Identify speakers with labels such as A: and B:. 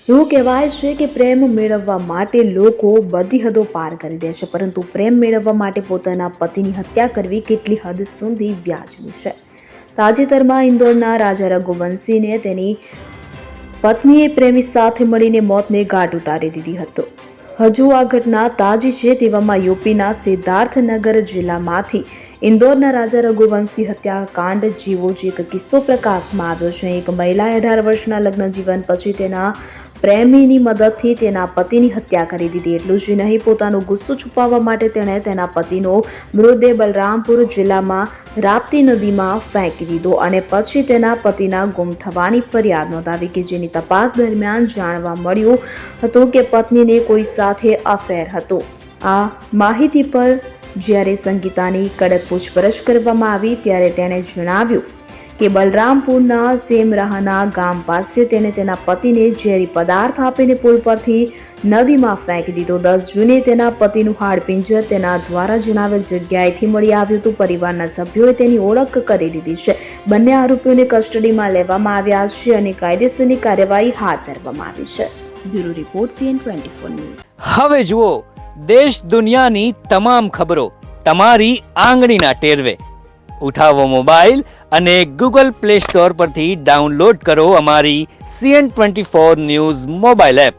A: એવું કહેવાય છે કે પ્રેમ મેળવવા માટે લોકો બધી હદો પાર કરી દે છે, પરંતુ પ્રેમ મેળવવા માટે પોતાના પતિની હત્યા કરવી કેટલી હદ સુધી વ્યાજબી છે? તાજેતરમાં ઇન્દોરના રાજા રઘુવંશીને તેની પત્નીએ પ્રેમી સાથે મળીને મોતને ઘાટ ઉતારી દીધી હતો. હજુ આ ઘટના તાજી છે તેવામાં યુપીના સિદ્ધાર્થનગર જિલ્લામાંથી ઇન્દોરના રાજા રઘુવંશી હત્યાકાંડ જેવો જ એક કિસ્સો પ્રકાશમાં આવ્યો છે. એક મહિલાએ 18 વર્ષના લગ્ન જીવન પછી તેના પ્રેમીની મદદથી તેના પતિની હત્યા કરી દીધી. એટલું જ નહીં, પોતાનો ગુસ્સો છુપાવવા માટે તેણે તેના પતિનો મૃતદેહ બલરામપુર જિલ્લામાં રાપ્તી નદીમાં ફેંકી દીધો અને પછી તેના પતિના ગુમ થવાની ફરિયાદ નોંધાવી કે જેની તપાસ દરમિયાન જાણવા મળ્યું હતું કે પત્નીને કોઈ સાથે અફેર હતું. આ માહિતી પર જ્યારે સંગીતાની કડક પૂછપરછ કરવામાં આવી ત્યારે તેણે જણાવ્યું કે બલરામપુરના સેમરાહના ગામ પાસે તેણે તેના પતિને ઝેરી પદાર્થ આપીને પુલ પરથી નદીમાં ફેંકી દીધો. 10 જૂને તેના પતિનું હાડપિંજર તેના દ્વારા જણાવેલ જગ્યાએથી મળી આવ્યું હતું. પરિવારના સભ્યોએ તેની ઓળખ કરી લીધી છે. બંને આરોપીઓને કસ્ટડીમાં લેવામાં આવ્યા છે અને કાયદેસરની કાર્યવાહી હાથ ધરવામાં આવી છે. Bureau report CN24 news.
B: હવે જુઓ દેશ દુનિયાની તમામ ખબરો તમારી આંગળીના ટેરવે. ઉઠાવો મોબાઈલ અને Google Play Store પરથી ડાઉનલોડ કરો અમારી CN24 ન્યૂઝ મોબાઈલ એપ.